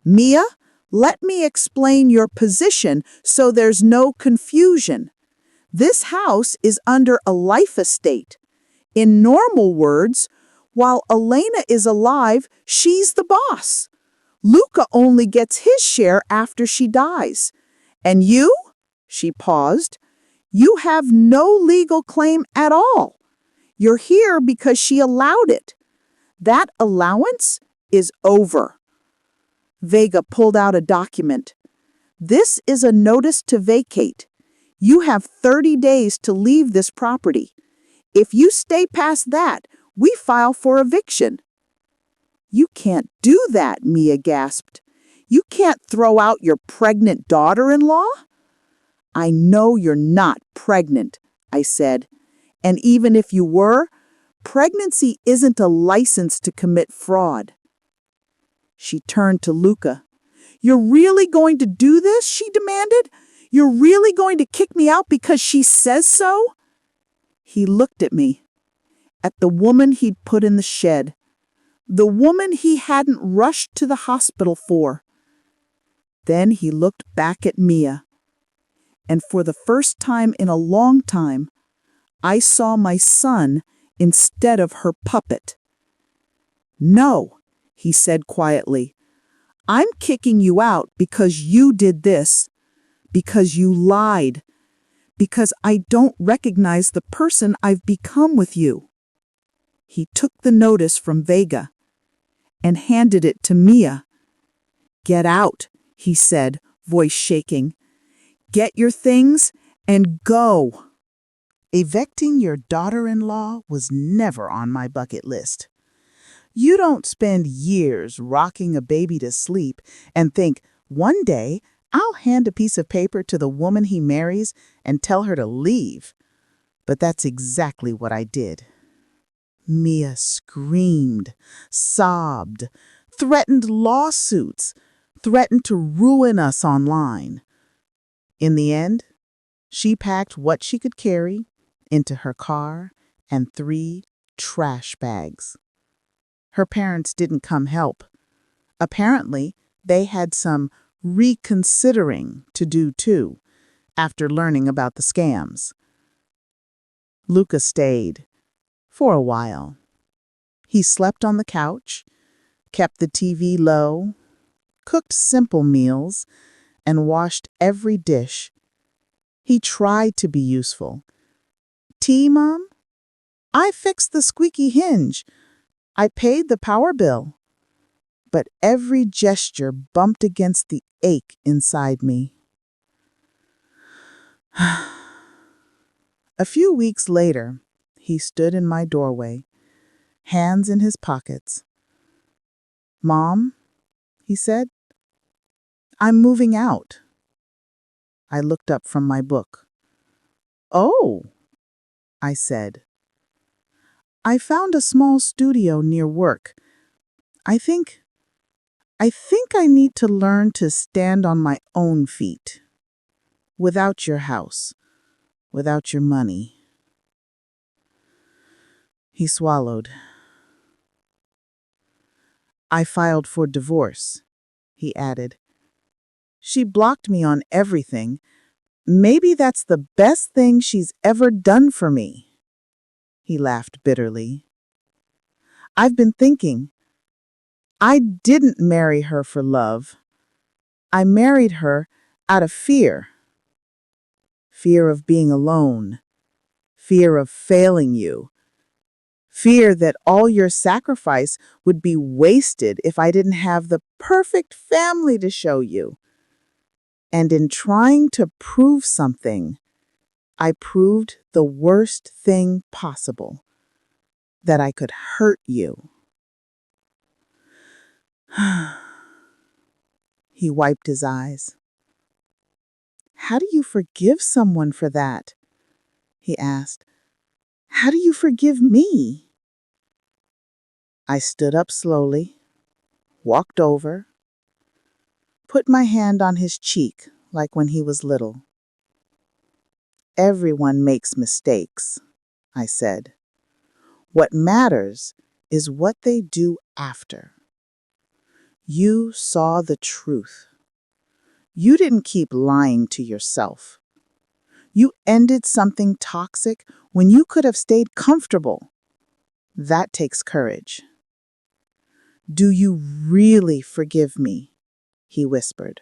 "Mia, let me explain your position so there's no confusion. This house is under a life estate. In normal words, while Elena is alive, she's the boss. Luca only gets his share after she dies. And you?" She paused. "You have no legal claim at all. You're here because she allowed it. That allowance is over." Vega pulled out a document. "This is a notice to vacate. You have 30 days to leave this property. If you stay past that, we file for eviction." "You can't do that," Mia gasped. "You can't throw out your pregnant daughter-in-law." "I know you're not pregnant," I said. "And even if you were, pregnancy isn't a license to commit fraud." She turned to Luca. "You're really going to do this?" she demanded. "You're really going to kick me out because she says so?" He looked at me, at the woman he'd put in the shed, the woman he hadn't rushed to the hospital for. Then he looked back at Mia. And for the first time in a long time, I saw my son instead of her puppet. "No," he said quietly. "I'm kicking you out because you did this, because you lied, because I don't recognize the person I've become with you." He took the notice from Vega and handed it to Mia. "Get out," he said, voice shaking. "Get your things and go." Evicting your daughter-in-law was never on my bucket list. You don't spend years rocking a baby to sleep and think, one day I'll hand a piece of paper to the woman he marries and tell her to leave. But that's exactly what I did. Mia screamed, sobbed, threatened lawsuits, threatened to ruin us online. In the end, she packed what she could carry into her car and 3 trash bags. Her parents didn't come help. Apparently, they had some reconsidering to do too, after learning about the scams. Luca stayed, for a while. He slept on the couch, kept the TV low, cooked simple meals, and washed every dish. He tried to be useful. "Tea, Mom? I fixed the squeaky hinge. I paid the power bill." But every gesture bumped against the ache inside me. A few weeks later, he stood in my doorway, hands in his pockets. "Mom," he said, "I'm moving out." I looked up from my book. "Oh," I said. "I found a small studio near work. I think I need to learn to stand on my own feet. Without your house, without your money." He swallowed. "I filed for divorce," he added. "She blocked me on everything. Maybe that's the best thing she's ever done for me." He laughed bitterly. "I've been thinking. I didn't marry her for love. I married her out of fear. Fear of being alone. Fear of failing you. Fear that all your sacrifice would be wasted if I didn't have the perfect family to show you. And in trying to prove something, I proved the worst thing possible, that I could hurt you." He wiped his eyes. "How do you forgive someone for that?" he asked. "How do you forgive me?" I stood up slowly, walked over, put my hand on his cheek like when he was little. "Everyone makes mistakes," I said. "What matters is what they do after. You saw the truth. You didn't keep lying to yourself. You ended something toxic when you could have stayed comfortable. That takes courage." "Do you really forgive me?" he whispered.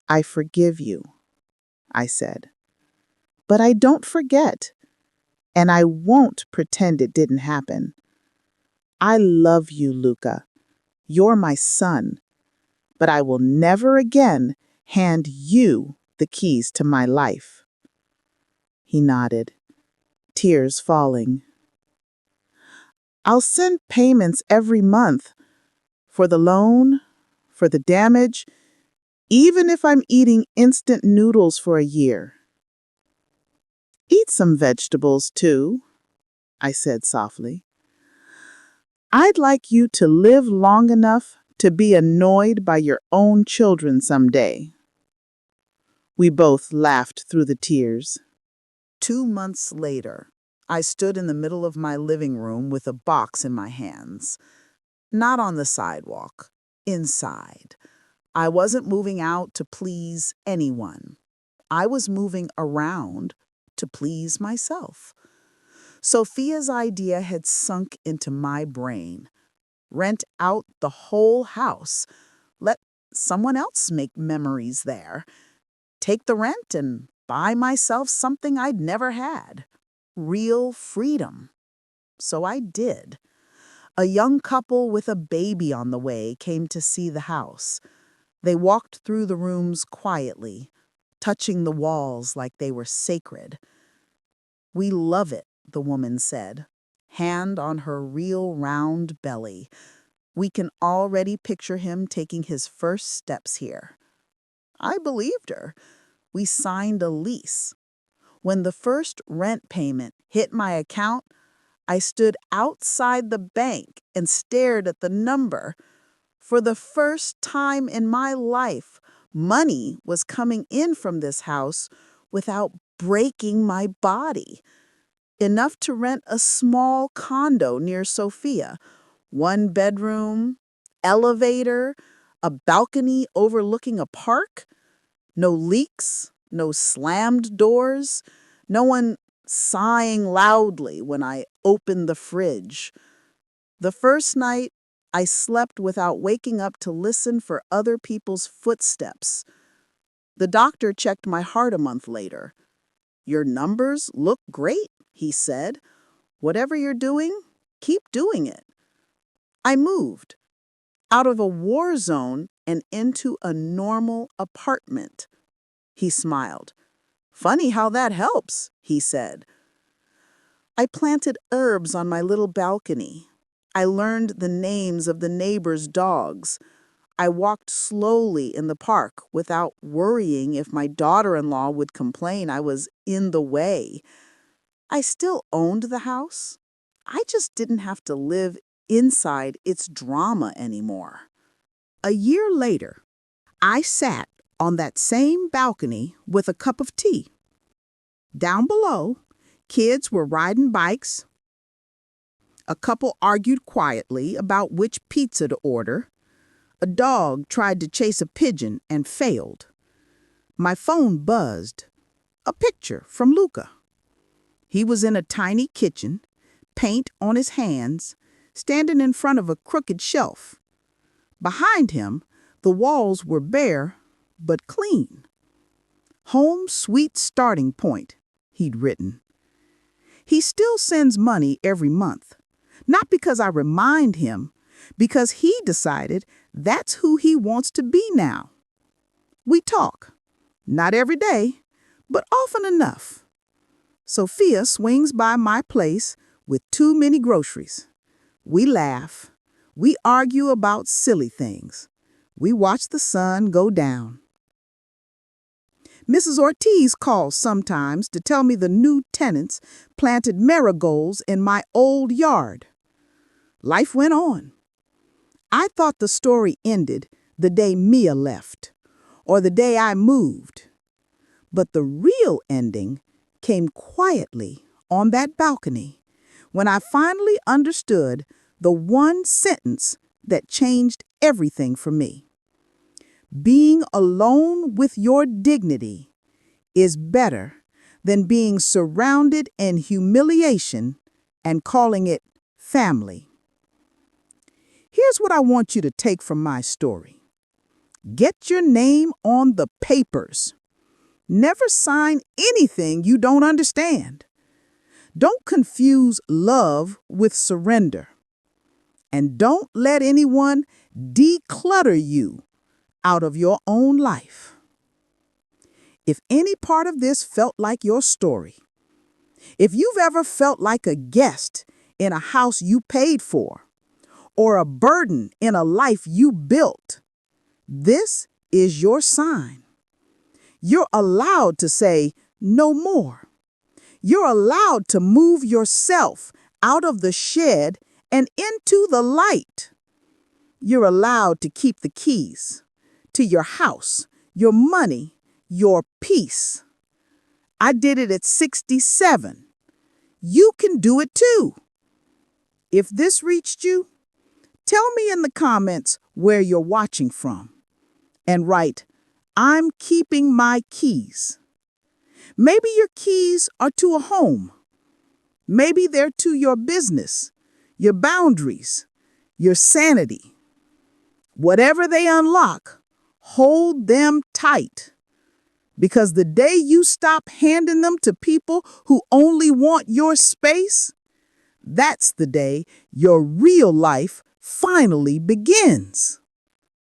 "I forgive you," I said. "But I don't forget, and I won't pretend it didn't happen. I love you, Luca. You're my son, but I will never again hand you the keys to my life." He nodded, tears falling. "I'll send payments every month for the loan, for the damage, even if I'm eating instant noodles for a year." "Eat some vegetables, too," I said softly. "I'd like you to live long enough to be annoyed by your own children someday." We both laughed through the tears. 2 months later, I stood in the middle of my living room with a box in my hands. Not on the sidewalk, inside. I wasn't moving out to please anyone. I was moving around to please myself. Sophia's idea had sunk into my brain. Rent out the whole house. Let someone else make memories there. Take the rent and buy myself something I'd never had. Real freedom. So I did. A young couple with a baby on the way came to see the house. They walked through the rooms quietly, touching the walls like they were sacred. "We love it," the woman said, hand on her real round belly. "We can already picture him taking his first steps here." I believed her. We signed a lease. When the first rent payment hit my account, I stood outside the bank and stared at the number. For the first time in my life, money was coming in from this house without breaking my body. Enough to rent a small condo near Sophia. 1 bedroom, elevator, a balcony overlooking a park. No leaks, no slammed doors, no one sighing loudly when I opened the fridge. The first night, I slept without waking up to listen for other people's footsteps. The doctor checked my heart a month later. "Your numbers look great," he said. "Whatever you're doing, keep doing it." I moved out of a war zone and into a normal apartment. He smiled. Funny how that helps, he said. I planted herbs on my little balcony. I learned the names of the neighbors' dogs. I walked slowly in the park without worrying if my daughter-in-law would complain I was in the way. I still owned the house. I just didn't have to live inside its drama anymore. A year later, I sat on that same balcony with a cup of tea. Down below, kids were riding bikes. A couple argued quietly about which pizza to order. A dog tried to chase a pigeon and failed. My phone buzzed. A picture from Luca. He was in a tiny kitchen, paint on his hands, standing in front of a crooked shelf. Behind him, the walls were bare but clean. "Home sweet starting point," he'd written. He still sends money every month, not because I remind him, because he decided that's who he wants to be now. We talk, not every day, but often enough. Sophia swings by my place with too many groceries. We laugh. We argue about silly things. We watch the sun go down. Mrs. Ortiz calls sometimes to tell me the new tenants planted marigolds in my old yard. Life went on. I thought the story ended the day Mia left, or the day I moved. But the real ending came quietly on that balcony when I finally understood the one sentence that changed everything for me. Being alone with your dignity is better than being surrounded in humiliation and calling it family. Here's what I want you to take from my story. Get your name on the papers. Never sign anything you don't understand. Don't confuse love with surrender. And don't let anyone declutter you out of your own life. If any part of this felt like your story, if you've ever felt like a guest in a house you paid for, or a burden in a life you built, this is your sign. You're allowed to say no more. You're allowed to move yourself out of the shed and into the light. You're allowed to keep the keys to your house, your money, your peace. I did it at 67. You can do it too. If this reached you, tell me in the comments where you're watching from and write, "I'm keeping my keys." Maybe your keys are to a home. Maybe they're to your business, your boundaries, your sanity. Whatever they unlock, hold them tight. Because the day you stop handing them to people who only want your space, that's the day your real life finally begins.